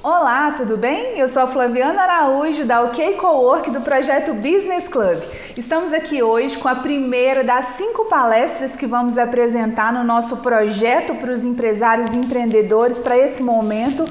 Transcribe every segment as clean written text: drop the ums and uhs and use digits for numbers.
Olá, tudo bem? Eu sou a Flaviana Araújo da OK Cowork do projeto Business Club. Estamos aqui hoje com a primeira das 5 palestras que vamos apresentar no nosso projeto para os empresários e empreendedores para esse momento.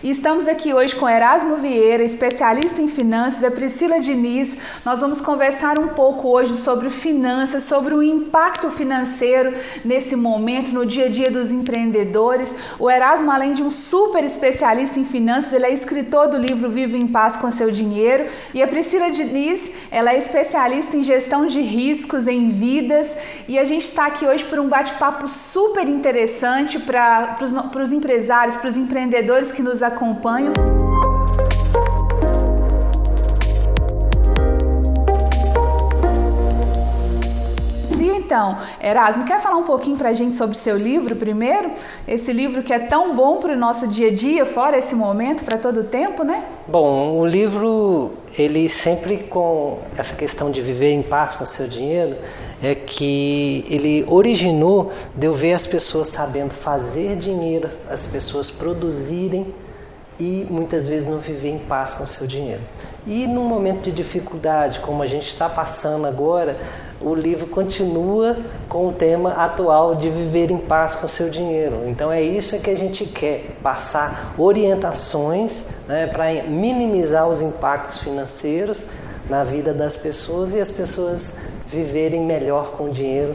E estamos aqui hoje com Erasmo Vieira, especialista em finanças, a Priscila Diniz. Nós vamos conversar um pouco hoje sobre finanças, sobre o impacto financeiro nesse momento, no dia a dia dos empreendedores. O Erasmo, além de um super especialista em finanças, ele é escritor do livro Viva em Paz com Seu Dinheiro. E a Priscila Diniz, ela é especialista em gestão de riscos em vidas. E a gente está aqui hoje por um bate-papo super interessante para os empresários, para os empreendedores que nos acompanham. Então, Erasmo, quer falar um pouquinho para a gente sobre o seu livro primeiro? Esse livro que é tão bom para o nosso dia a dia, fora esse momento, para todo o tempo, né? Bom, o livro, ele sempre com essa questão de viver em paz com o seu dinheiro, é que ele originou de eu ver as pessoas sabendo fazer dinheiro, as pessoas produzirem e muitas vezes não viver em paz com o seu dinheiro. E num momento de dificuldade, como a gente está passando agora, o livro continua com o tema atual de viver em paz com o seu dinheiro. Então é isso que a gente quer, passar orientações, né, para minimizar os impactos financeiros na vida das pessoas e as pessoas viverem melhor com o dinheiro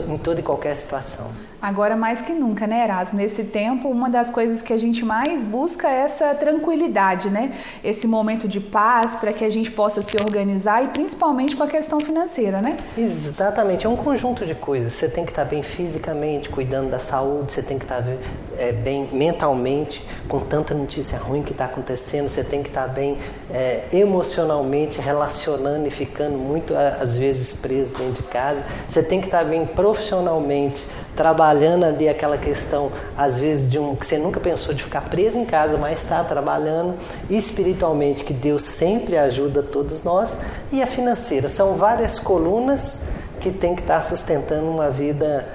em toda e qualquer situação. Agora mais que nunca, né, Erasmo? Nesse tempo, uma das coisas que a gente mais busca é essa tranquilidade, né? Esse momento de paz para que a gente possa se organizar e principalmente com a questão financeira, né? Exatamente, é um conjunto de coisas. Você tem que estar bem fisicamente, cuidando da saúde, você tem que estar bem mentalmente, com tanta notícia ruim que está acontecendo, você tem que estar bem emocionalmente, relacionando e ficando muito, às vezes, preso dentro de casa. Você tem que estar bem profissionalmente, trabalhando ali aquela questão, às vezes, que você nunca pensou de ficar preso em casa, mas está trabalhando, espiritualmente, que Deus sempre ajuda todos nós, e a financeira. São várias colunas que tem que estar sustentando uma vida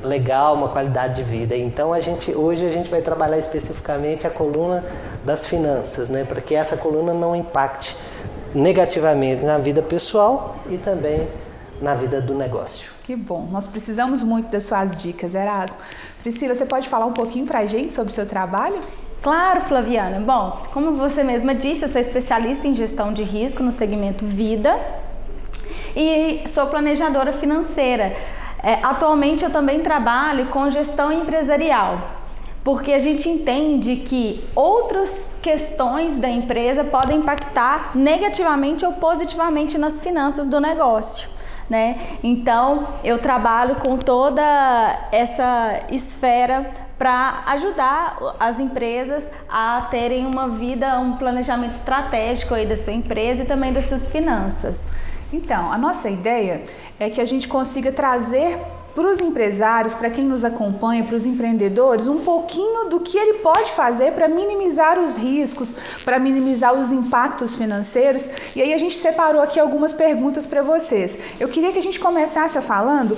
legal, uma qualidade de vida. Então, hoje a gente vai trabalhar especificamente a coluna das finanças, né, para que essa coluna não impacte negativamente na vida pessoal e também na vida do negócio. Que bom, nós precisamos muito das suas dicas, Erasmo. Priscila, você pode falar um pouquinho para a gente sobre o seu trabalho? Claro, Flaviana. Bom, como você mesma disse, eu sou especialista em gestão de risco no segmento vida e sou planejadora financeira. Atualmente eu também trabalho com gestão empresarial, porque a gente entende que outras questões da empresa podem impactar negativamente ou positivamente nas finanças do negócio, né? Então, eu trabalho com toda essa esfera para ajudar as empresas a terem uma vida, um planejamento estratégico aí da sua empresa e também das suas finanças. Então, a nossa ideia é que a gente consiga trazer para os empresários, para quem nos acompanha, para os empreendedores, um pouquinho do que ele pode fazer para minimizar os riscos, para minimizar os impactos financeiros. E aí a gente separou aqui algumas perguntas para vocês. Eu queria que a gente começasse falando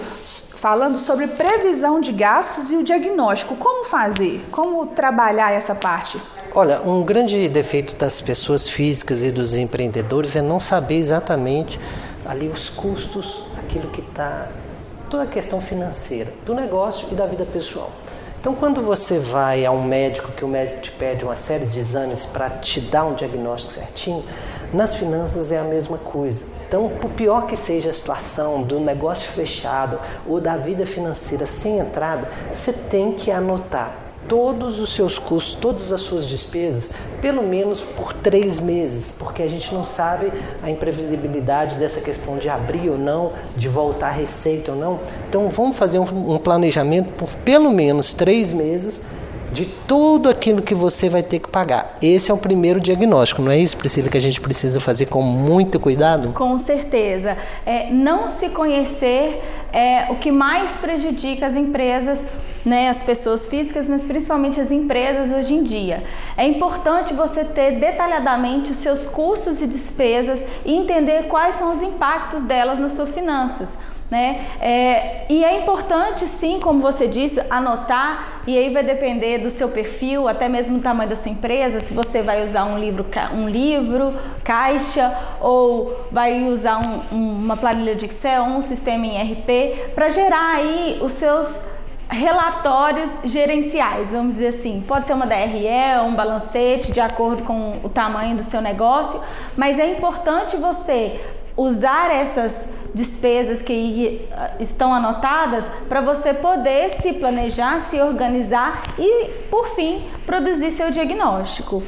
sobre previsão de gastos e o diagnóstico. Como fazer? Como trabalhar essa parte? Olha, um grande defeito das pessoas físicas e dos empreendedores é não saber exatamente ali os custos, aquilo que está, toda a questão financeira do negócio e da vida pessoal. Então, quando você vai a um médico, que o médico te pede uma série de exames para te dar um diagnóstico certinho, nas finanças é a mesma coisa. Então, por pior que seja a situação do negócio fechado ou da vida financeira sem entrada, você tem que anotar todos os seus custos, todas as suas despesas, pelo menos por 3 meses, porque a gente não sabe a imprevisibilidade dessa questão de abrir ou não, de voltar receita ou não. Então vamos fazer um planejamento por pelo menos 3 meses de tudo aquilo que você vai ter que pagar. Esse é o primeiro diagnóstico, não é isso, Priscila, que a gente precisa fazer com muito cuidado? Com certeza. Não se conhecer é o que mais prejudica as empresas, né, as pessoas físicas, mas principalmente as empresas hoje em dia. É importante você ter detalhadamente os seus custos e despesas e entender quais são os impactos delas nas suas finanças. né? E é importante, sim, como você disse, anotar, e aí vai depender do seu perfil, até mesmo do tamanho da sua empresa, se você vai usar um livro caixa, ou vai usar uma planilha de Excel, um sistema em ERP, para gerar aí os seus relatórios gerenciais, vamos dizer assim. Pode ser uma DRE, um balancete, de acordo com o tamanho do seu negócio, mas é importante você usar essas despesas que estão anotadas para você poder se planejar, se organizar e, por fim, produzir seu diagnóstico.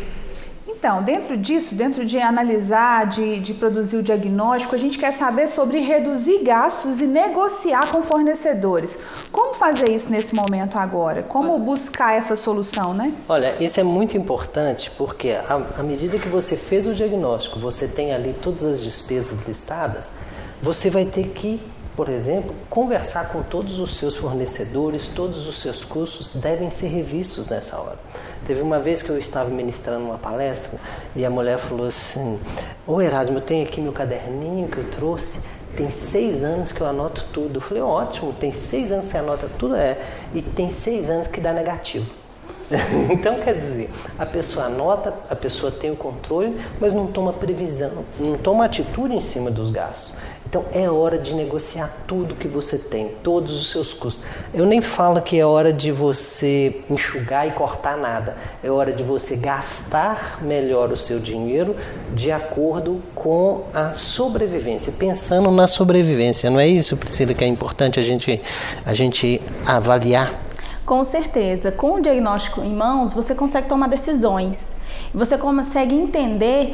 Então, dentro disso, dentro de analisar, de produzir o diagnóstico, a gente quer saber sobre reduzir gastos e negociar com fornecedores. Como fazer isso nesse momento agora? Como buscar essa solução, né? Olha, isso é muito importante porque à medida que você fez o diagnóstico, você tem ali todas as despesas listadas, você vai ter que, por exemplo, conversar com todos os seus fornecedores, todos os seus custos devem ser revistos nessa hora. Teve uma vez que eu estava ministrando uma palestra e a mulher falou assim: ô Erasmo, eu tenho aqui meu caderninho que eu trouxe, tem 6 anos que eu anoto tudo. Eu falei: ótimo, tem 6 anos que você anota tudo? E tem 6 anos que dá negativo. Então, quer dizer, a pessoa anota, a pessoa tem o controle, mas não toma previsão, não toma atitude em cima dos gastos. Então, é hora de negociar tudo que você tem, todos os seus custos. Eu nem falo que é hora de você enxugar e cortar nada. É hora de você gastar melhor o seu dinheiro de acordo com a sobrevivência, pensando na sobrevivência. Não é isso, Priscila, que é importante a gente avaliar? Com certeza. Com o diagnóstico em mãos, você consegue tomar decisões. Você consegue entender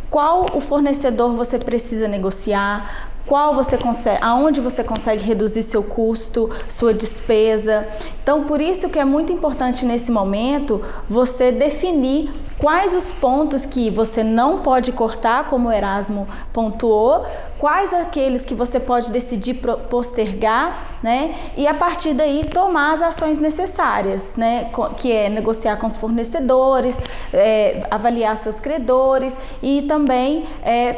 qual o fornecedor você precisa negociar, aonde você consegue reduzir seu custo, sua despesa. Então, por isso que é muito importante nesse momento você definir quais os pontos que você não pode cortar, como o Erasmo pontuou, quais aqueles que você pode decidir postergar, né? E a partir daí tomar as ações necessárias, né? Que é negociar com os fornecedores, avaliar seus credores e também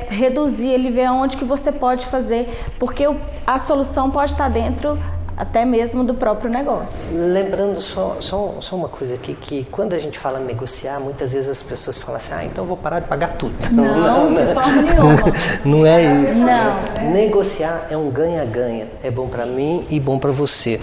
reduzir, ele ver onde que você pode fazer, porque a solução pode estar dentro até mesmo do próprio negócio. Lembrando só uma coisa aqui, que quando a gente fala negociar, muitas vezes as pessoas falam assim: então eu vou parar de pagar tudo. Não, de forma nenhuma. Não é isso. Não. Negociar é um ganha-ganha. É bom para mim e bom para você.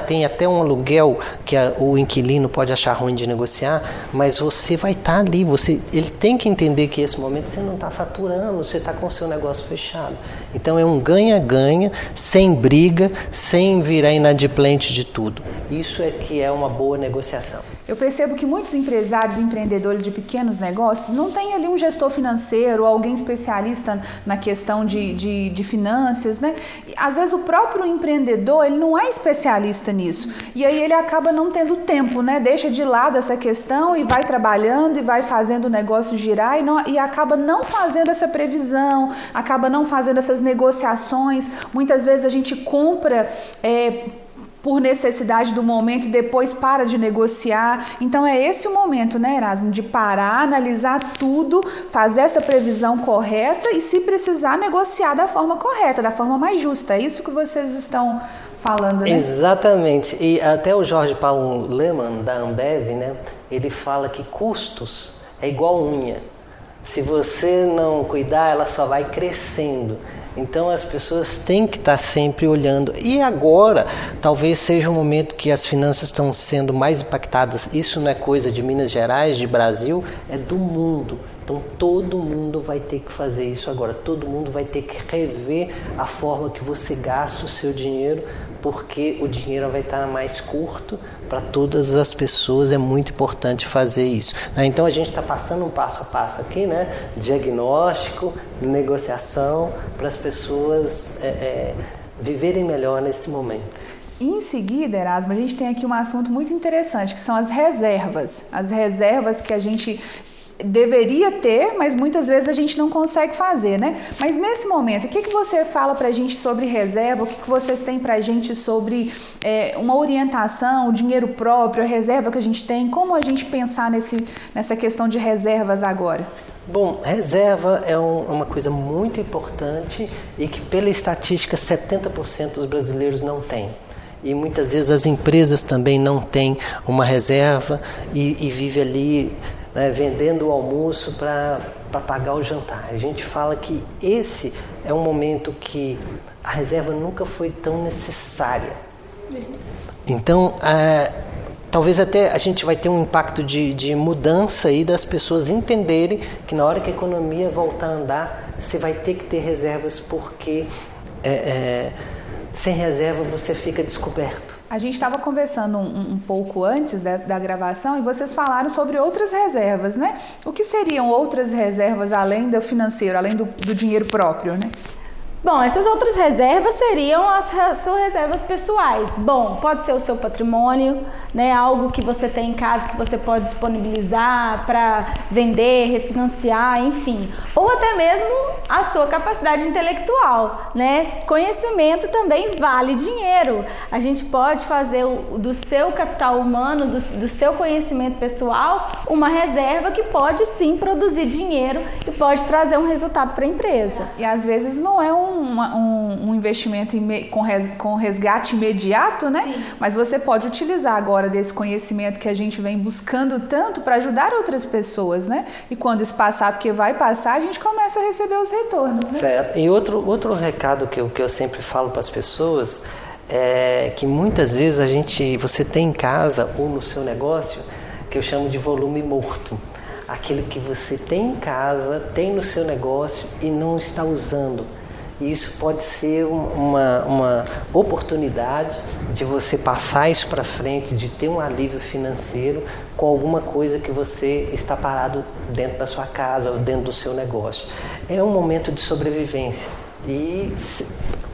Tem até um aluguel que o inquilino pode achar ruim de negociar, mas você vai estar ali. Ele tem que entender que esse momento você não está faturando, você está com o seu negócio fechado. Então é um ganha-ganha, sem briga, sem virar inadimplente de tudo. Isso é que é uma boa negociação. Eu percebo que muitos empresários e empreendedores de pequenos negócios não têm ali um gestor financeiro ou alguém especialista na questão de finanças, né? E, às vezes o próprio empreendedor, ele não é especialista nisso. E aí ele acaba não tendo tempo, né? Deixa de lado essa questão e vai trabalhando e vai fazendo o negócio girar e acaba não fazendo essa previsão, acaba não fazendo essas negociações. Muitas vezes a gente compra por necessidade do momento e depois para de negociar. Então é esse o momento, né, Erasmo, de parar, analisar tudo, fazer essa previsão correta e, se precisar, negociar da forma correta, da forma mais justa. É isso que vocês estão falando, né? Exatamente. E até o Jorge Paulo Lemann, da Ambev, né, ele fala que custos é igual unha. Se você não cuidar, ela só vai crescendo. Então as pessoas têm que estar sempre olhando. E agora, talvez seja um momento que as finanças estão sendo mais impactadas. Isso não é coisa de Minas Gerais, de Brasil, é do mundo. Então todo mundo vai ter que fazer isso agora. Todo mundo vai ter que rever a forma que você gasta o seu dinheiro, porque o dinheiro vai estar mais curto para todas as pessoas. É muito importante fazer isso. Então a gente está passando um passo a passo aqui, né? Diagnóstico, negociação, para as pessoas viverem melhor nesse momento. Em seguida, Erasmo, a gente tem aqui um assunto muito interessante, que são as reservas. As reservas que a gente deveria ter, mas muitas vezes a gente não consegue fazer, né? Mas nesse momento, o que você fala pra gente sobre reserva? O que vocês têm pra gente sobre uma orientação, o dinheiro próprio, a reserva que a gente tem? Como a gente pensar nessa questão de reservas agora? Bom, reserva é uma coisa muito importante e que, pela estatística, 70% dos brasileiros não têm. E muitas vezes as empresas também não têm uma reserva e vive ali, né, vendendo o almoço para pagar o jantar. A gente fala que esse é um momento que a reserva nunca foi tão necessária. Então, talvez até a gente vai ter um impacto de mudança aí das pessoas entenderem que na hora que a economia voltar a andar, você vai ter que ter reservas, porque sem reserva você fica descoberto. A gente estava conversando um pouco antes da gravação e vocês falaram sobre outras reservas, né? O que seriam outras reservas além do financeiro, além do dinheiro próprio, né? Bom, essas outras reservas seriam as suas reservas pessoais. Bom, pode ser o seu patrimônio, né? Algo que você tem em casa que você pode disponibilizar para vender, refinanciar, enfim. Ou até mesmo a sua capacidade intelectual, né? Conhecimento também vale dinheiro. A gente pode fazer do seu capital humano, do seu conhecimento pessoal, uma reserva que pode sim produzir dinheiro e pode trazer um resultado para a empresa. E às vezes não é um investimento com resgate imediato, né? Sim. Mas você pode utilizar agora desse conhecimento que a gente vem buscando tanto para ajudar outras pessoas, né? E quando isso passar, porque vai passar, a gente começa a receber os retornos, né? Certo. E outro recado que eu sempre falo para as pessoas é que muitas vezes você tem em casa ou no seu negócio que eu chamo de volume morto. Aquilo que você tem em casa, tem no seu negócio e não está usando. E isso pode ser uma oportunidade de você passar isso para frente, de ter um alívio financeiro com alguma coisa que você está parado dentro da sua casa ou dentro do seu negócio. É um momento de sobrevivência. E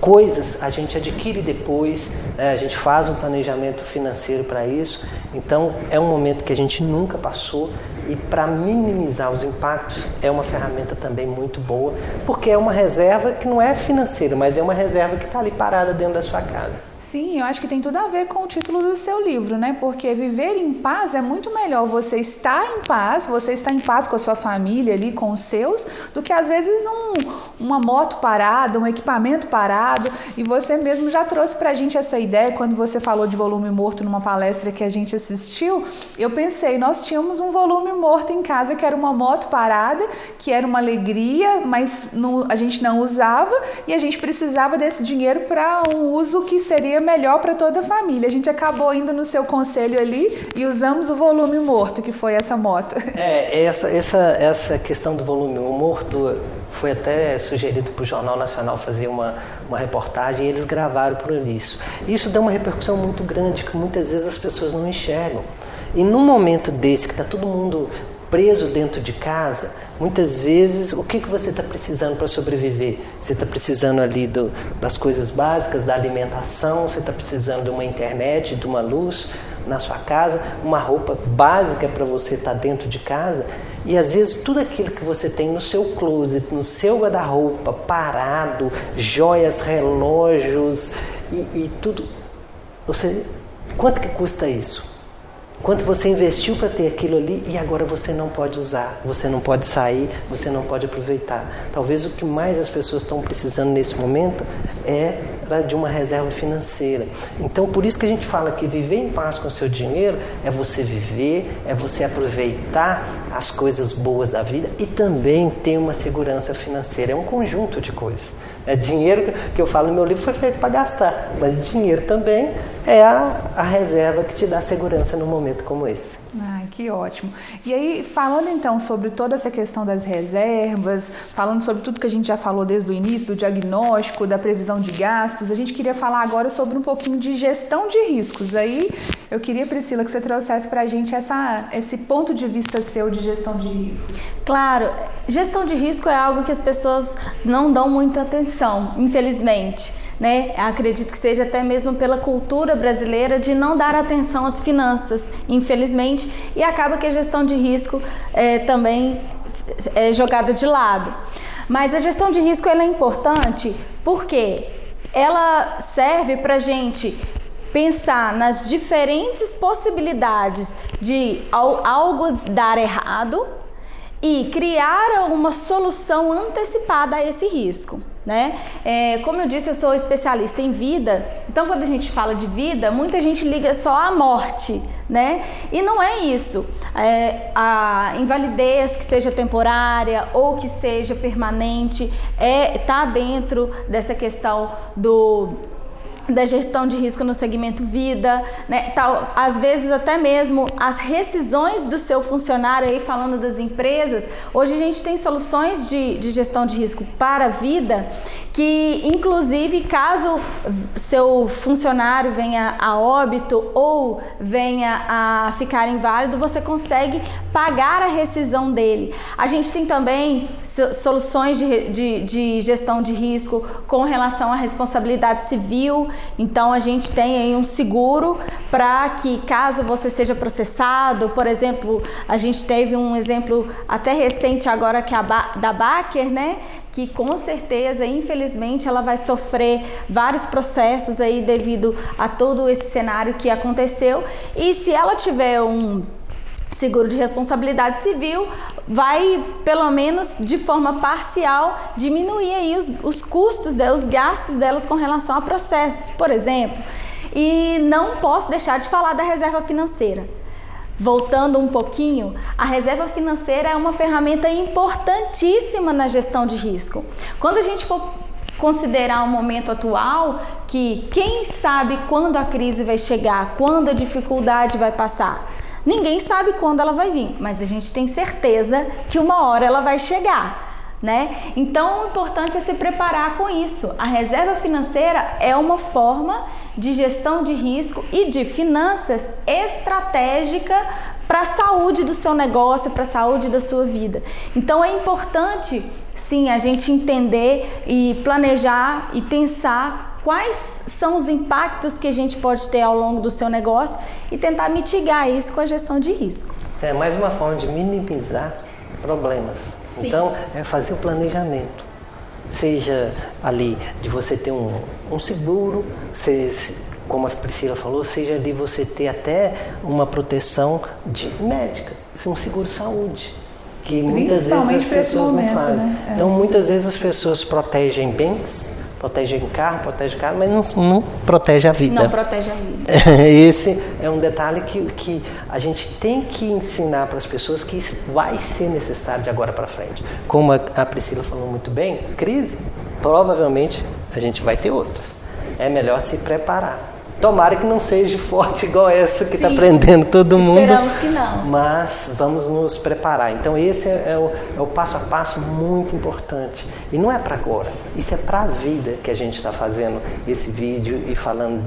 coisas a gente adquire depois, né? A gente faz um planejamento financeiro para isso. Então é um momento que a gente nunca passou, e para minimizar os impactos é uma ferramenta também muito boa, porque é uma reserva que não é financeira, mas é uma reserva que está ali parada dentro da sua casa. Sim, eu acho que tem tudo a ver com o título do seu livro, né? Porque viver em paz é muito melhor você estar em paz, você estar em paz com a sua família ali, com os seus, do que às vezes uma moto parada, um equipamento parado. E você mesmo já trouxe pra gente essa ideia quando você falou de volume morto numa palestra que a gente assistiu. Eu pensei, nós tínhamos um volume morto em casa que era uma moto parada, que era uma alegria, mas a gente não usava e a gente precisava desse dinheiro para um uso que seria melhor para toda a família. A gente acabou indo no seu conselho ali e usamos o volume morto, que foi essa moto. Essa questão do volume morto foi até sugerido para o Jornal Nacional fazer uma reportagem e eles gravaram por isso. Isso dá uma repercussão muito grande que muitas vezes as pessoas não enxergam. E num momento desse que está todo mundo preso dentro de casa, muitas vezes, o que você está precisando para sobreviver? Você está precisando ali das coisas básicas, da alimentação, você está precisando de uma internet, de uma luz na sua casa, uma roupa básica para você estar dentro de casa. E às vezes tudo aquilo que você tem no seu closet, no seu guarda-roupa parado, joias, relógios e tudo. Quanto que custa isso? Quanto você investiu para ter aquilo ali e agora você não pode usar, você não pode sair, você não pode aproveitar. Talvez o que mais as pessoas estão precisando nesse momento é de uma reserva financeira. Então, por isso que a gente fala que viver em paz com o seu dinheiro é você viver, é você aproveitar as coisas boas da vida e também ter uma segurança financeira. É um conjunto de coisas. Dinheiro, que eu falo no meu livro, foi feito para gastar, mas dinheiro também é a reserva que te dá segurança num momento como esse. Ai, que ótimo. E aí, falando então sobre toda essa questão das reservas, falando sobre tudo que a gente já falou desde o início, do diagnóstico, da previsão de gastos, a gente queria falar agora sobre um pouquinho de gestão de riscos. Aí, eu queria, Priscila, que você trouxesse para a gente esse ponto de vista seu de gestão de risco. Claro, gestão de risco é algo que as pessoas não dão muita atenção, infelizmente. Né? Acredito que seja até mesmo pela cultura brasileira de não dar atenção às finanças, infelizmente, e acaba que a gestão de risco também é jogada de lado. Mas a gestão de risco ela é importante porque ela serve para a gente pensar nas diferentes possibilidades de algo dar errado e criar uma solução antecipada a esse risco, né? Como eu disse, eu sou especialista em vida, então quando a gente fala de vida, muita gente liga só à morte, né? E não é isso. A invalidez, que seja temporária ou que seja permanente, tá dentro dessa questão da gestão de risco no segmento vida, né? Às vezes até mesmo as rescisões do seu funcionário, aí falando das empresas, hoje a gente tem soluções de gestão de risco para a vida, que inclusive caso seu funcionário venha a óbito ou venha a ficar inválido, você consegue pagar a rescisão dele. A gente tem também soluções de gestão de risco com relação à responsabilidade civil. Então a gente tem aí um seguro para que caso você seja processado, por exemplo, a gente teve um exemplo até recente agora que da Baker, né? Que com certeza, infelizmente, ela vai sofrer vários processos aí devido a todo esse cenário que aconteceu. E se ela tiver um seguro de responsabilidade civil, vai, pelo menos de forma parcial, diminuir aí os custos os gastos delas com relação a processos, por exemplo. E não posso deixar de falar da reserva financeira. Voltando um pouquinho, a reserva financeira é uma ferramenta importantíssima na gestão de risco. Quando a gente for considerar o momento atual, que quem sabe quando a crise vai chegar, quando a dificuldade vai passar? Ninguém sabe quando ela vai vir, mas a gente tem certeza que uma hora ela vai chegar, né? Então, o importante é se preparar com isso. A reserva financeira é uma forma de gestão de risco e de finanças estratégica para a saúde do seu negócio, para a saúde da sua vida. Então, é importante, sim, a gente entender e planejar e pensar quais são os impactos que a gente pode ter ao longo do seu negócio e tentar mitigar isso com a gestão de risco. É mais uma forma de minimizar problemas. Sim. Então, é fazer o planejamento. Seja ali de você ter um seguro, como a Priscila falou, seja ali você ter até uma proteção médica, um seguro saúde. Que muitas vezes as pessoas não fazem. Né? Então, muitas vezes as pessoas protegem bens, protegem carro, mas não protege a vida. Não protege a vida. Esse é um detalhe que a gente tem que ensinar para as pessoas que isso vai ser necessário de agora para frente. Como a Priscila falou muito bem, crise, provavelmente a gente vai ter outras. É melhor se preparar. Tomara que não seja forte igual essa que está prendendo todo mundo. Esperamos que não. Mas vamos nos preparar. Então esse é o passo a passo muito importante. E não é para agora. Isso é para a vida que a gente está fazendo esse vídeo e falando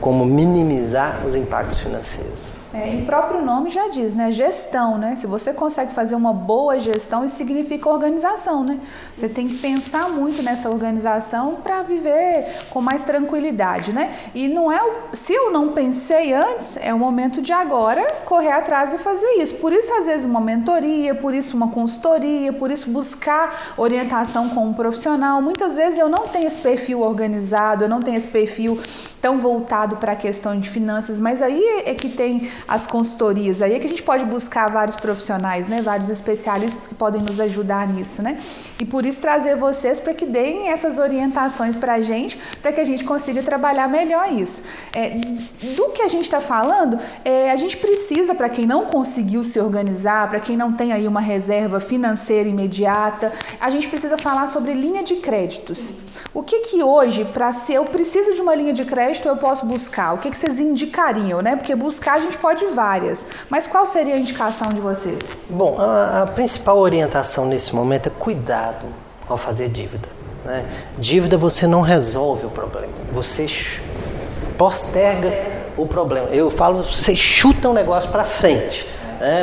como minimizar os impactos financeiros. E o próprio nome já diz, né? Gestão, né? Se você consegue fazer uma boa gestão, isso significa organização, né? Você tem que pensar muito nessa organização para viver com mais tranquilidade, né? E não é se eu não pensei antes, é o momento de agora correr atrás e fazer isso. Por isso, às vezes, uma mentoria, por isso uma consultoria, por isso buscar orientação com um profissional. Muitas vezes eu não tenho esse perfil organizado, eu não tenho esse perfil tão voltado para a questão de finanças, mas aí é que tem as consultorias, aí é que a gente pode buscar vários profissionais, né? Vários especialistas que podem nos ajudar nisso, né? E por isso trazer vocês para que deem essas orientações para que a gente consiga trabalhar melhor isso. Do que a gente está falando, a gente precisa, para quem não conseguiu se organizar, para quem não tem aí uma reserva financeira imediata, a gente precisa falar sobre linha de créditos. O que hoje, se eu preciso de uma linha de crédito, eu posso buscar? O que vocês indicariam, né? Porque buscar a gente pode várias, mas qual seria a indicação de vocês? Bom, a principal orientação nesse momento é cuidado ao fazer dívida, né? Dívida você não resolve o problema, você posterga o problema. Eu falo, você chuta um negócio para frente.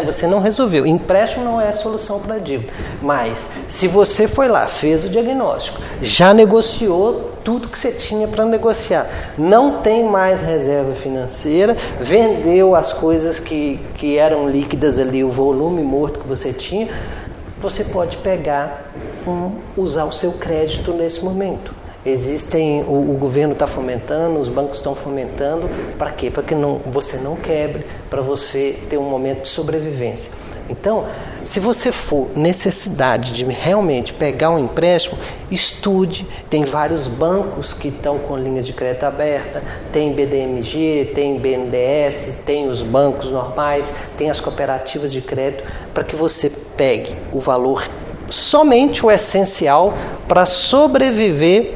Você não resolveu. Empréstimo não é a solução para a dívida. Mas, se você foi lá, fez o diagnóstico, já negociou tudo que você tinha para negociar, não tem mais reserva financeira, vendeu as coisas que eram líquidas ali, o volume morto que você tinha, você pode usar o seu crédito nesse momento. O governo está fomentando, os bancos estão fomentando, para quê? Para que você não quebre, para você ter um momento de sobrevivência. Então, se você for necessidade de realmente pegar um empréstimo, estude. Tem vários bancos que estão com linhas de crédito aberta, tem BDMG, tem BNDES, tem os bancos normais, tem as cooperativas de crédito, para que você pegue o valor, somente o essencial para sobreviver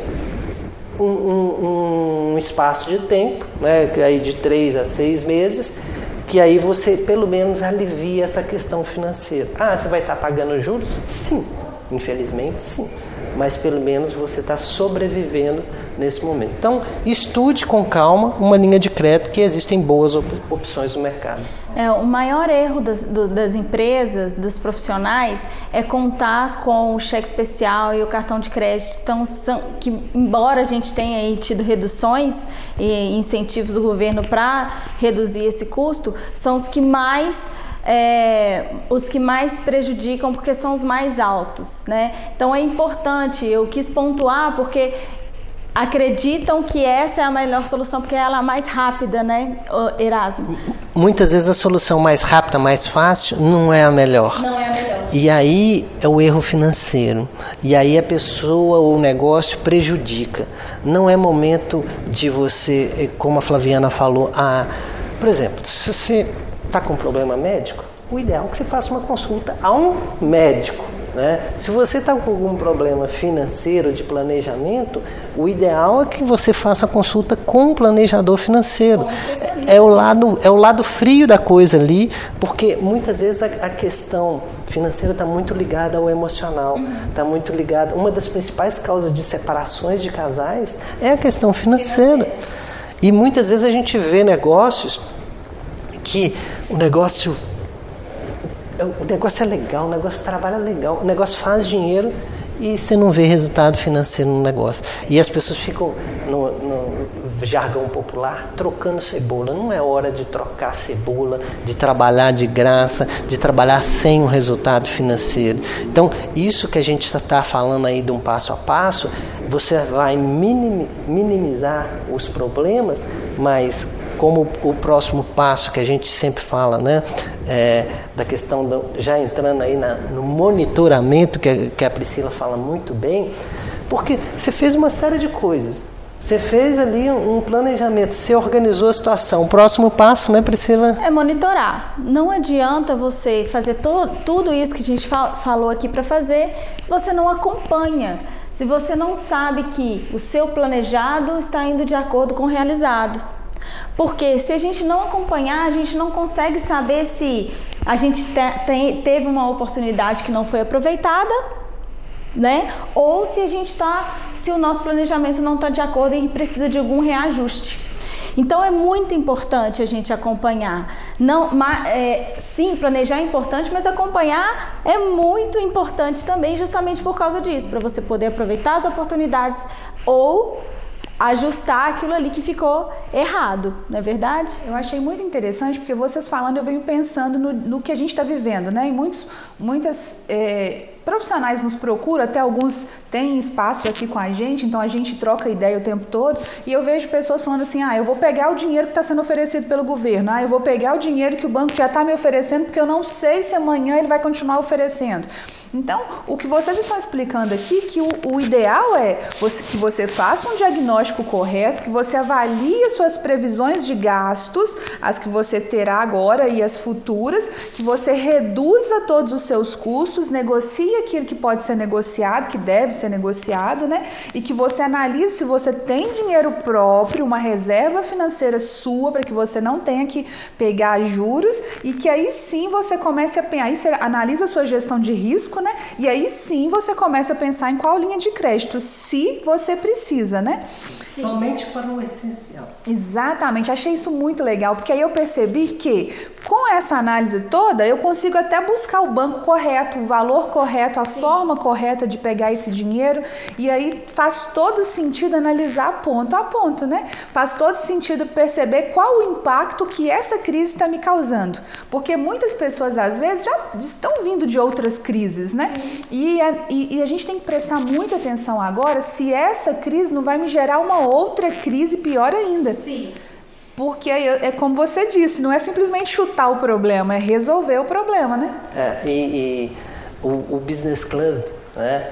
um espaço de tempo, né, aí de 3 a 6 meses, que aí você pelo menos alivia essa questão financeira. Você vai estar pagando juros? Sim, infelizmente sim, mas pelo menos você está sobrevivendo nesse momento. Então, estude com calma uma linha de crédito, que existem boas opções no mercado. O maior erro das empresas, dos profissionais, é contar com o cheque especial e o cartão de crédito. Então, que embora a gente tenha aí tido reduções e incentivos do governo para reduzir esse custo, são os que mais prejudicam, porque são os mais altos, né? Então é importante, eu quis pontuar porque acreditam que essa é a melhor solução, porque ela é a mais rápida, né, Erasmo? Muitas vezes a solução mais rápida, mais fácil, não é a melhor. Não é a melhor. E aí é o erro financeiro. E aí a pessoa ou o negócio prejudica. Não é momento de você, como a Flaviana falou, por exemplo, se você está com um problema médico, o ideal é que você faça uma consulta a um médico, né? Se você está com algum problema financeiro de planejamento, o ideal é que você faça a consulta com um planejador financeiro. É o lado frio da coisa ali, porque muitas vezes a questão financeira está muito ligada ao emocional, está muito ligada. Uma das principais causas de separações de casais é a questão financeira. E muitas vezes a gente vê negócios que o negócio é legal, o negócio trabalha legal, o negócio faz dinheiro e você não vê resultado financeiro no negócio. E as pessoas ficam, no jargão popular, trocando cebola. Não é hora de trocar cebola, de trabalhar de graça, de trabalhar sem um resultado financeiro. Então, isso que a gente está falando aí de um passo a passo, você vai minimizar os problemas, mas como o próximo passo que a gente sempre fala, né, da questão já entrando aí no monitoramento, que a Priscila fala muito bem, porque você fez uma série de coisas. Você fez ali um planejamento, você organizou a situação. O próximo passo, né, Priscila? É monitorar. Não adianta você fazer tudo isso que a gente falou aqui para fazer se você não acompanha, se você não sabe que o seu planejado está indo de acordo com o realizado. Porque se a gente não acompanhar, a gente não consegue saber se a gente teve uma oportunidade que não foi aproveitada, né? Ou se o nosso planejamento não está de acordo e precisa de algum reajuste. Então é muito importante a gente acompanhar. Sim, planejar é importante, mas acompanhar é muito importante também, justamente por causa disso, para você poder aproveitar as oportunidades ou ajustar aquilo ali que ficou errado, não é verdade? Eu achei muito interessante, porque vocês falando, eu venho pensando no que a gente está vivendo, né? E muitas profissionais nos procuram, até alguns têm espaço aqui com a gente, então a gente troca ideia o tempo todo, e eu vejo pessoas falando assim, eu vou pegar o dinheiro que está sendo oferecido pelo governo, eu vou pegar o dinheiro que o banco já está me oferecendo, porque eu não sei se amanhã ele vai continuar oferecendo. Então, o que vocês estão explicando aqui, que o ideal é que você faça um diagnóstico correto, que você avalie as suas previsões de gastos, as que você terá agora e as futuras, que você reduza todos os seus custos, negocie aquilo que pode ser negociado, que deve ser negociado, né? E que você analise se você tem dinheiro próprio, uma reserva financeira sua, para que você não tenha que pegar juros, e que aí sim você comece aí você analisa a sua gestão de risco, né? E aí sim você começa a pensar em qual linha de crédito, se você precisa, né? Somente para o essencial. Exatamente, achei isso muito legal, porque aí eu percebi que com essa análise toda eu consigo até buscar o banco correto, o valor correto, a forma correta de pegar esse dinheiro, e aí faz todo sentido analisar ponto a ponto, né? Faz todo sentido perceber qual o impacto que essa crise está me causando, porque muitas pessoas às vezes já estão vindo de outras crises, né? E a gente tem que prestar muita atenção agora se essa crise não vai me gerar uma outra crise pior ainda. Sim. Porque é como você disse, não é simplesmente chutar o problema, é resolver o problema, né? O Business Club, né,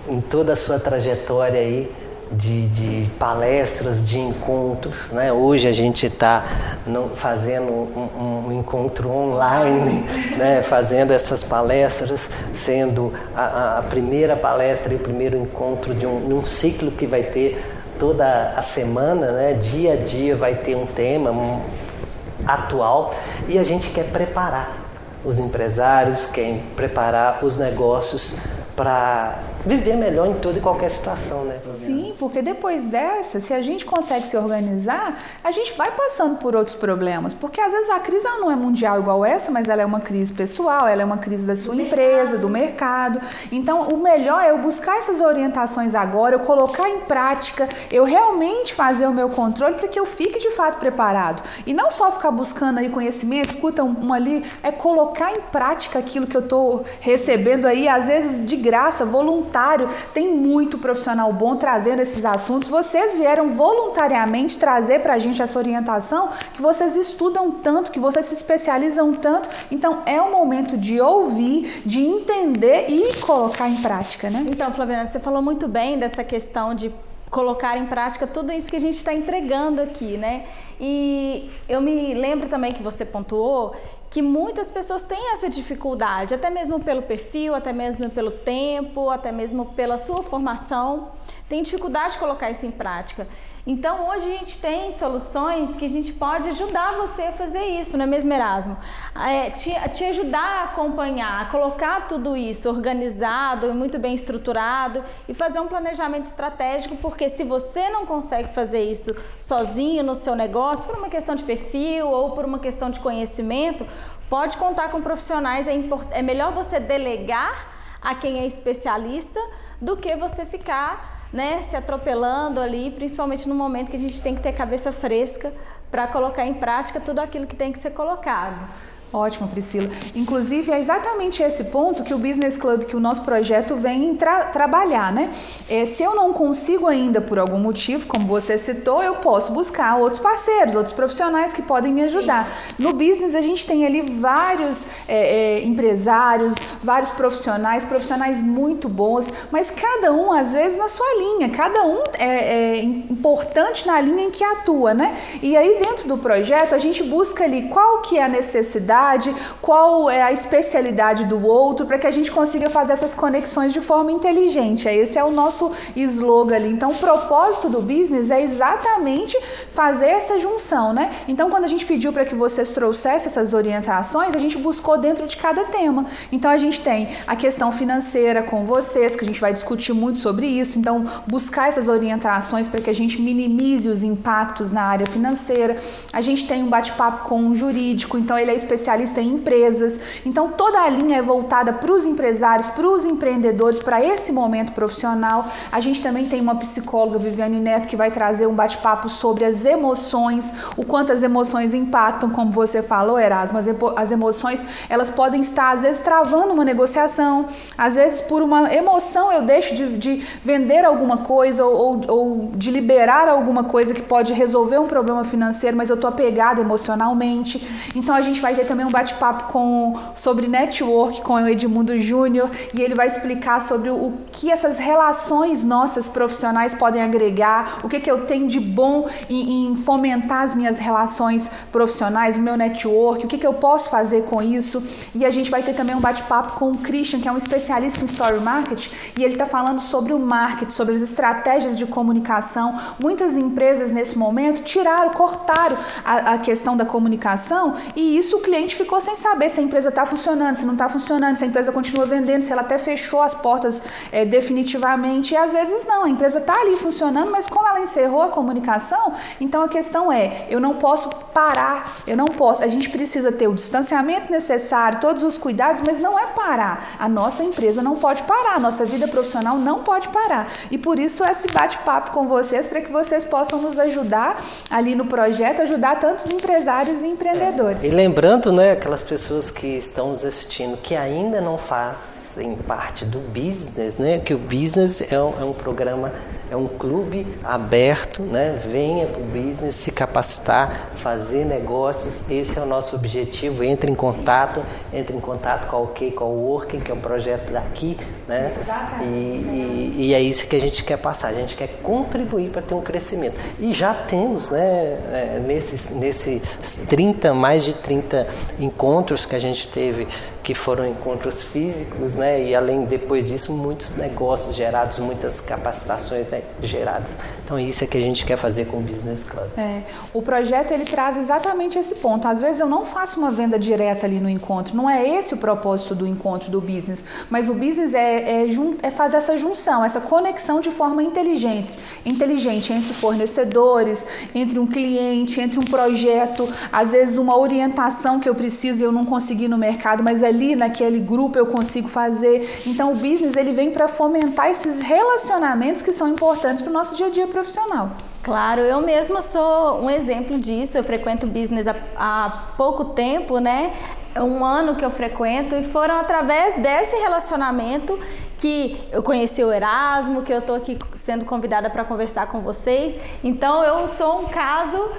em toda a sua trajetória aí de palestras, de encontros, né? Hoje a gente está fazendo um encontro online, né? Fazendo essas palestras, sendo a primeira palestra e o primeiro encontro de um ciclo que vai ter toda a semana, né? Dia a dia vai ter um tema atual e a gente quer preparar os empresários, quer preparar os negócios para viver melhor em toda e qualquer situação, né? Sim, porque depois dessa, se a gente consegue se organizar, a gente vai passando por outros problemas, porque às vezes a crise não é mundial igual essa, mas ela é uma crise pessoal, ela é uma crise da sua empresa, do mercado. Então, o melhor é eu buscar essas orientações agora, eu colocar em prática, eu realmente fazer o meu controle para que eu fique de fato preparado. E não só ficar buscando aí conhecimento, escuta um ali, é colocar em prática aquilo que eu estou recebendo aí, às vezes de graça, voluntário. Tem muito profissional bom trazendo esses assuntos. Vocês vieram voluntariamente trazer para a gente essa orientação, que vocês estudam tanto, que vocês se especializam tanto. Então, é o momento de ouvir, de entender e colocar em prática, né? Então, Flaviana, você falou muito bem dessa questão de colocar em prática tudo isso que a gente está entregando aqui, né? E eu me lembro também que você pontuou que muitas pessoas têm essa dificuldade, até mesmo pelo perfil, até mesmo pelo tempo, até mesmo pela sua formação, tem dificuldade de colocar isso em prática. Então, hoje a gente tem soluções que a gente pode ajudar você a fazer isso, não é mesmo, Erasmo? Te ajudar a acompanhar, a colocar tudo isso organizado e muito bem estruturado e fazer um planejamento estratégico, porque se você não consegue fazer isso sozinho no seu negócio, por uma questão de perfil ou por uma questão de conhecimento, pode contar com profissionais, é melhor você delegar a quem é especialista do que você ficar, né, se atropelando ali, principalmente no momento que a gente tem que ter cabeça fresca para colocar em prática tudo aquilo que tem que ser colocado. Ótimo, Priscila. Inclusive, é exatamente esse ponto que o Business Club, que o nosso projeto vem trabalhar, né? Se eu não consigo ainda, por algum motivo, como você citou, eu posso buscar outros parceiros, outros profissionais que podem me ajudar. Sim. No business, a gente tem ali vários empresários, vários profissionais muito bons, mas cada um, às vezes, na sua linha. Cada um é importante na linha em que atua, né? E aí, dentro do projeto, a gente busca ali qual que é a necessidade, qual é a especialidade do outro, para que a gente consiga fazer essas conexões de forma inteligente. Esse é o nosso slogan ali. Então, o propósito do business é exatamente fazer essa junção, né? Então, quando a gente pediu para que vocês trouxessem essas orientações, a gente buscou dentro de cada tema. Então, a gente tem a questão financeira com vocês, que a gente vai discutir muito sobre isso. Então, buscar essas orientações para que a gente minimize os impactos na área financeira. A gente tem um bate-papo com um jurídico, então ele é especialista em empresas. Então, toda a linha é voltada para os empresários, para os empreendedores, para esse momento profissional. A gente também tem uma psicóloga, Viviane Neto, que vai trazer um bate-papo sobre as emoções, o quanto as emoções impactam, como você falou, Erasmo. As emoções, elas podem estar, às vezes, travando uma negociação. Às vezes, por uma emoção, eu deixo de vender alguma coisa ou de liberar alguma coisa que pode resolver um problema financeiro, mas eu estou apegada emocionalmente. Então, a gente vai ter também um bate-papo sobre network com o Edmundo Júnior, e ele vai explicar sobre o que essas relações nossas profissionais podem agregar, o que eu tenho de bom em fomentar as minhas relações profissionais, o meu network, o que eu posso fazer com isso. E a gente vai ter também um bate-papo com o Christian, que é um especialista em story marketing, e ele está falando sobre o marketing, sobre as estratégias de comunicação. Muitas empresas nesse momento cortaram a questão da comunicação, e isso o cliente ficou sem saber se a empresa está funcionando, se não está funcionando, se a empresa continua vendendo, se ela até fechou as portas definitivamente. E às vezes não, a empresa está ali funcionando, mas como ela encerrou a comunicação, então a questão eu não posso parar, a gente precisa ter o distanciamento necessário, todos os cuidados, mas não é parar. A nossa empresa não pode parar, a nossa vida profissional não pode parar. E por isso esse bate-papo com vocês, para que vocês possam nos ajudar ali no projeto, ajudar tantos empresários e empreendedores. E lembrando, né, aquelas pessoas que estão nos assistindo que ainda não fazem parte do business, né, que o business é um programa, é um clube aberto, né, venha para o business se capacitar, fazer negócios, esse é o nosso objetivo. Entre em contato com a OK Coworking, que é um projeto daqui, né, e é isso que a gente quer passar, a gente quer contribuir para ter um crescimento. E já temos, né, nesses mais de 30 encontros que a gente teve, que foram encontros físicos, né, e além, depois disso, muitos negócios gerados, muitas capacitações, né, geradas. Então isso é que a gente quer fazer com o Business Club. O projeto ele traz exatamente esse ponto. Às vezes eu não faço uma venda direta ali no encontro, não é esse o propósito do encontro do business, mas o business é fazer essa junção, essa conexão de forma inteligente entre fornecedores, entre um cliente, entre um projeto, às vezes uma orientação que eu preciso e eu não consegui no mercado, mas ali naquele grupo eu consigo fazer. Então o business ele vem para fomentar esses relacionamentos que são importantes para o nosso dia a dia profissional. Claro, eu mesma sou um exemplo disso. Eu frequento o business há pouco tempo, né? É 1 ano que eu frequento, e foram através desse relacionamento que eu conheci o Erasmo, que eu estou aqui sendo convidada para conversar com vocês. Então eu sou um caso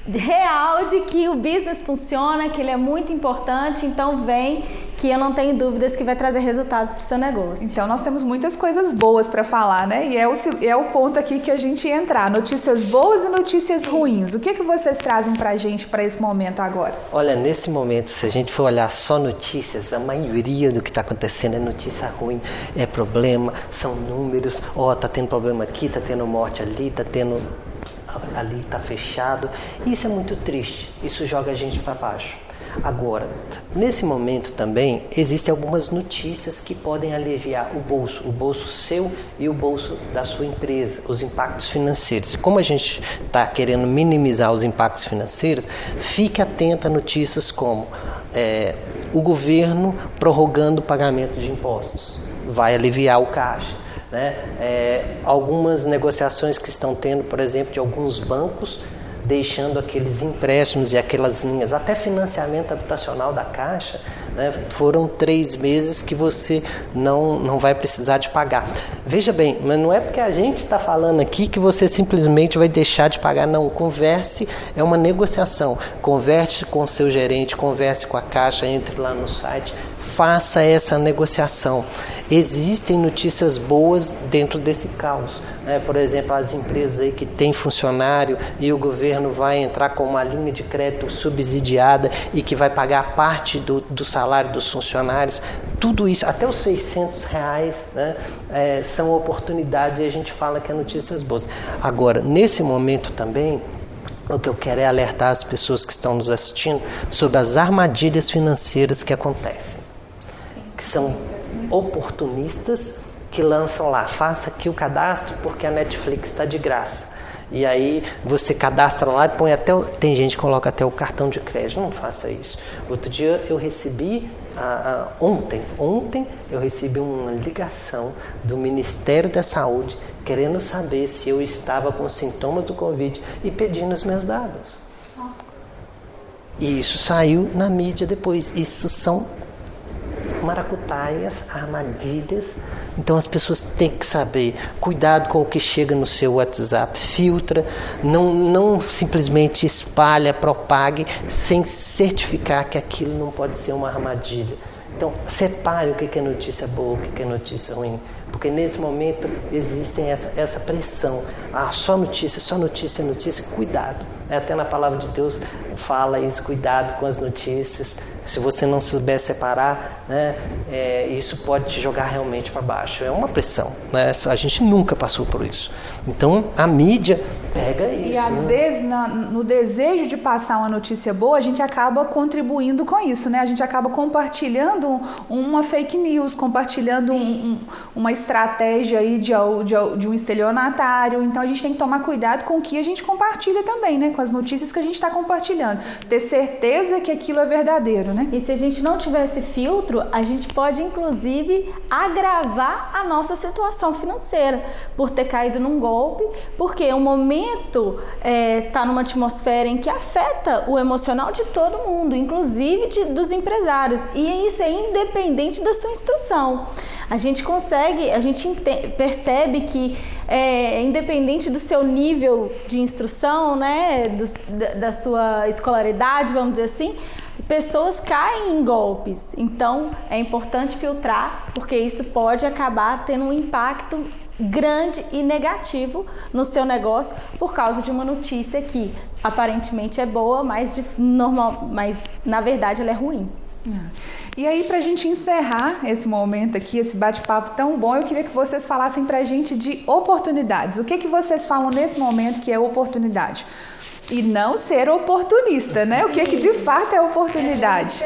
real de que o business funciona, que ele é muito importante, então vem, que eu não tenho dúvidas que vai trazer resultados para o seu negócio. Então nós temos muitas coisas boas para falar, né? E é o ponto aqui que a gente ia entrar, notícias boas e notícias ruins. O que vocês trazem para a gente para esse momento agora? Olha, nesse momento, se a gente for olhar só notícias, a maioria do que está acontecendo é notícia ruim, é problema, são números, tá tendo problema aqui, tá tendo morte ali, ali tá fechado. Isso é muito triste, isso joga a gente para baixo. Agora, nesse momento também, existem algumas notícias que podem aliviar o bolso seu e o bolso da sua empresa, os impactos financeiros. E como a gente está querendo minimizar os impactos financeiros, fique atento a notícias como o governo prorrogando o pagamento de impostos. Vai aliviar o caixa. Né? Algumas negociações que estão tendo, por exemplo, de alguns bancos, deixando aqueles empréstimos e aquelas linhas, até financiamento habitacional da Caixa, né? Foram 3 meses que você não vai precisar de pagar. Veja bem, mas não é porque a gente está falando aqui que você simplesmente vai deixar de pagar, não. Converse, é uma negociação. Converse com o seu gerente, converse com a Caixa, entre lá no site, faça essa negociação. Existem notícias boas dentro desse caos, né? Por exemplo, as empresas aí que têm funcionário e o governo vai entrar com uma linha de crédito subsidiada e que vai pagar parte do salário dos funcionários. Tudo isso, até os R$600, né? São oportunidades, e a gente fala que é notícias boas. Agora, nesse momento também, o que eu quero é alertar as pessoas que estão nos assistindo sobre as armadilhas financeiras que acontecem, que são oportunistas que lançam lá, faça aqui o cadastro porque a Netflix está de graça. E aí você cadastra lá e põe tem gente que coloca até o cartão de crédito. Não faça isso. Outro dia eu recebi, ontem eu recebi uma ligação do Ministério da Saúde querendo saber se eu estava com sintomas do Covid e pedindo os meus dados. E isso saiu na mídia depois. Isso são maracutaias, armadilhas. Então as pessoas têm que saber, cuidado com o que chega no seu WhatsApp, filtra, não simplesmente espalha, propague sem certificar que aquilo não pode ser uma armadilha. Então separe o que é notícia boa, o que é notícia ruim, porque nesse momento existem essa pressão, só notícia, cuidado. Até na palavra de Deus fala isso, cuidado com as notícias. Se você não souber separar, né, isso pode te jogar realmente para baixo. É uma pressão, né? A gente nunca passou por isso. Então a mídia pega isso. E às vezes no desejo de passar uma notícia boa, a gente acaba contribuindo com isso, né? A gente acaba compartilhando uma fake news, compartilhando uma estratégia aí de um estelionatário. Então a gente tem que tomar cuidado com o que a gente compartilha também, né? Com as notícias que a gente está compartilhando. Ter certeza que aquilo é verdadeiro, né? E se a gente não tiver esse filtro, a gente pode inclusive agravar a nossa situação financeira por ter caído num golpe, porque o momento está numa atmosfera em que afeta o emocional de todo mundo, inclusive dos empresários, e isso é independente da sua instrução. A gente percebe que independente do seu nível de instrução, né, da sua escolaridade, vamos dizer assim, pessoas caem em golpes. Então é importante filtrar, porque isso pode acabar tendo um impacto grande e negativo no seu negócio por causa de uma notícia que aparentemente é boa, mas na verdade ela é ruim. E aí, pra gente encerrar esse momento aqui, esse bate-papo tão bom, eu queria que vocês falassem pra gente de oportunidades. O que vocês falam nesse momento que é oportunidade? E não ser oportunista, né? O que de fato é oportunidade?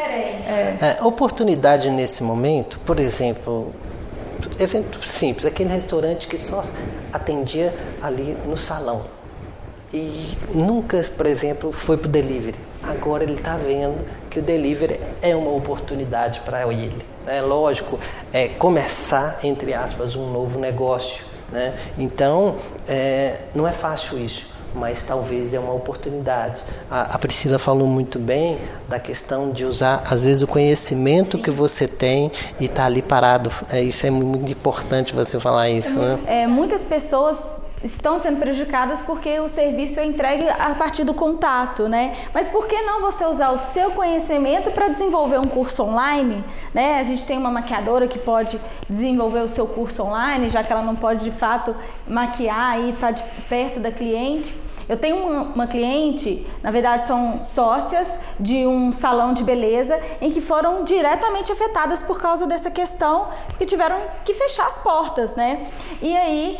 Oportunidade nesse momento, por exemplo simples, aquele restaurante que só atendia ali no salão e nunca, por exemplo, foi pro delivery. Agora ele está vendo que o delivery é uma oportunidade para ele. Lógico, começar, entre aspas, um novo negócio, né? Então, não é fácil isso, mas talvez é uma oportunidade. A Priscila falou muito bem da questão de usar, às vezes, o conhecimento que você tem e tá ali parado. Isso é muito importante você falar isso, né? Muitas pessoas estão sendo prejudicadas porque o serviço é entregue a partir do contato, né? Mas por que não você usar o seu conhecimento para desenvolver um curso online, né? A gente tem uma maquiadora que pode desenvolver o seu curso online, já que ela não pode de fato maquiar e estar perto da cliente. Eu tenho uma cliente, na verdade são sócias de um salão de beleza em que foram diretamente afetadas por causa dessa questão, porque tiveram que fechar as portas, né? E aí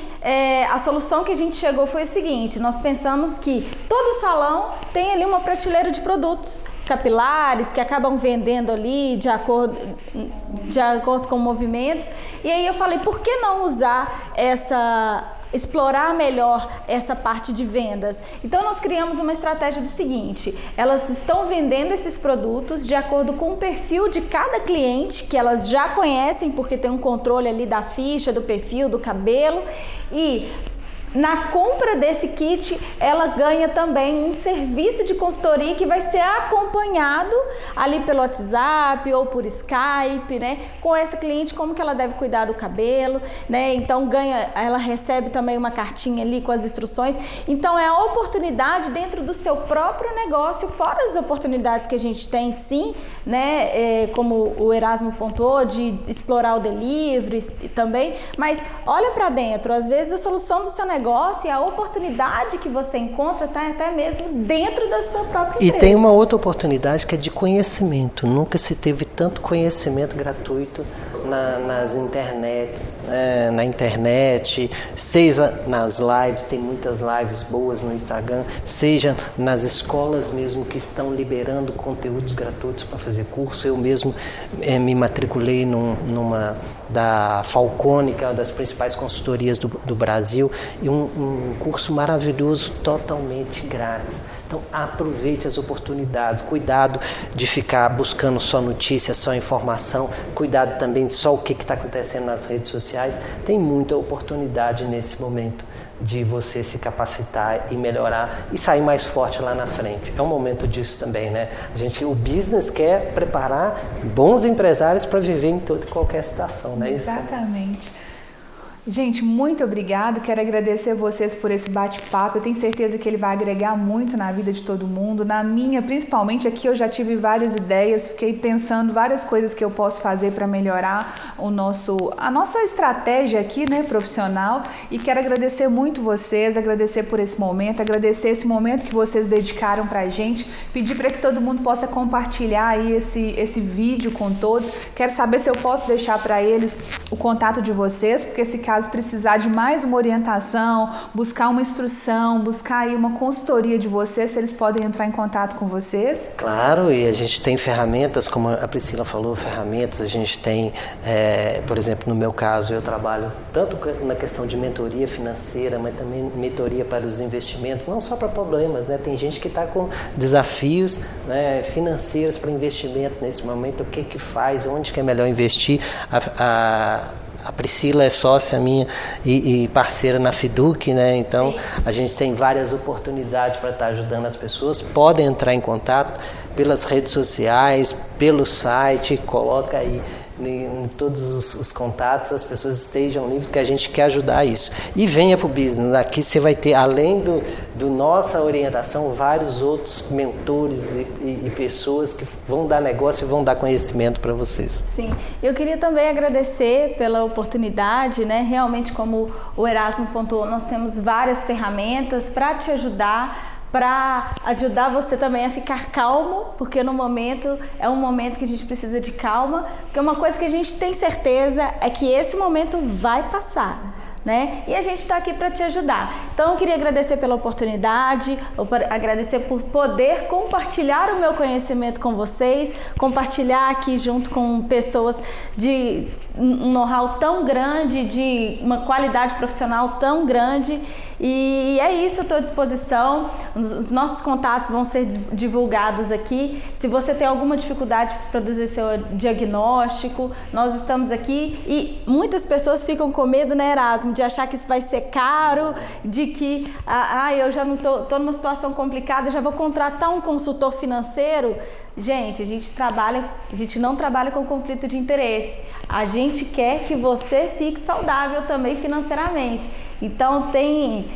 a solução que a gente chegou foi o seguinte: nós pensamos que todo salão tem ali uma prateleira de produtos capilares que acabam vendendo ali de acordo com o movimento. E aí eu falei, por que não usar explorar melhor essa parte de vendas? Então nós criamos uma estratégia do seguinte: elas estão vendendo esses produtos de acordo com o perfil de cada cliente, que elas já conhecem porque tem um controle ali da ficha, do perfil, do cabelo, e na compra desse kit, ela ganha também um serviço de consultoria que vai ser acompanhado ali pelo WhatsApp ou por Skype, né? Com essa cliente, como que ela deve cuidar do cabelo, né? Então ela recebe também uma cartinha ali com as instruções. Então é a oportunidade dentro do seu próprio negócio, fora as oportunidades que a gente tem, sim, né? Como o Erasmo pontuou, de explorar o delivery também. Mas olha para dentro, às vezes a solução do seu negócio e a oportunidade que você encontra está até mesmo dentro da sua própria empresa. E tem uma outra oportunidade que é de conhecimento. Nunca se teve tanto conhecimento gratuito nas internets, na internet, seja nas lives, tem muitas lives boas no Instagram, seja nas escolas mesmo que estão liberando conteúdos gratuitos para fazer curso. Eu mesmo me matriculei numa da Falcone, que é uma das principais consultorias do Brasil, e um curso maravilhoso, totalmente grátis. Então aproveite as oportunidades, cuidado de ficar buscando só notícias, só informação, cuidado também de só o que está acontecendo nas redes sociais. Tem muita oportunidade nesse momento de você se capacitar e melhorar e sair mais forte lá na frente. É um momento disso também, né? O business quer preparar bons empresários para viver em toda e qualquer situação, né? Exatamente. Gente, muito obrigado. Quero agradecer vocês por esse bate-papo. Eu tenho certeza que ele vai agregar muito na vida de todo mundo. Na minha, principalmente, aqui eu já tive várias ideias. Fiquei pensando várias coisas que eu posso fazer para melhorar a nossa estratégia aqui, né, profissional. E quero agradecer muito vocês, agradecer por esse momento, agradecer esse momento que vocês dedicaram para a gente. Pedir para que todo mundo possa compartilhar aí esse vídeo com todos. Quero saber se eu posso deixar para eles o contato de vocês, porque se caso precisar de mais uma orientação, buscar uma instrução, buscar aí uma consultoria de vocês, se eles podem entrar em contato com vocês? Claro, e a gente tem ferramentas, como a Priscila falou, ferramentas, a gente tem, por exemplo, no meu caso, eu trabalho tanto na questão de mentoria financeira, mas também mentoria para os investimentos, não só para problemas, né? Tem gente que está com desafios, né, financeiros para investimento nesse momento, o que faz, onde que é melhor investir. A Priscila é sócia minha e parceira na Fiduc, né? Então, sim, a gente tem várias oportunidades para estar ajudando as pessoas. Podem entrar em contato pelas redes sociais, pelo site, coloca aí em todos os contatos, as pessoas estejam livres, que a gente quer ajudar isso. E venha para o business. Aqui você vai ter, além do nossa orientação, vários outros mentores e pessoas que vão dar negócio e vão dar conhecimento para vocês. Sim, eu queria também agradecer pela oportunidade, né? Realmente, como o Erasmo pontuou, nós temos várias ferramentas para te ajudar, para ajudar você também a ficar calmo, porque no momento é um momento que a gente precisa de calma, porque uma coisa que a gente tem certeza é que esse momento vai passar, né? E a gente está aqui para te ajudar. Então eu queria agradecer pela oportunidade, agradecer por poder compartilhar o meu conhecimento com vocês, compartilhar aqui junto com pessoas de um know-how tão grande, de uma qualidade profissional tão grande. E é isso, eu estou à disposição. Os nossos contatos vão ser divulgados aqui. Se você tem alguma dificuldade de produzir seu diagnóstico, nós estamos aqui. E muitas pessoas ficam com medo, né, Erasmo, de achar que isso vai ser caro, de que eu já não tô numa situação complicada, já vou contratar um consultor financeiro. Gente, a gente não trabalha com conflito de interesse. A gente quer que você fique saudável também financeiramente. Então tem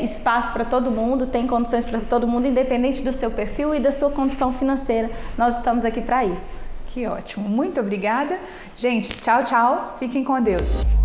espaço para todo mundo, tem condições para todo mundo, independente do seu perfil e da sua condição financeira. Nós estamos aqui para isso. Que ótimo, muito obrigada. Gente, tchau, tchau. Fiquem com Deus.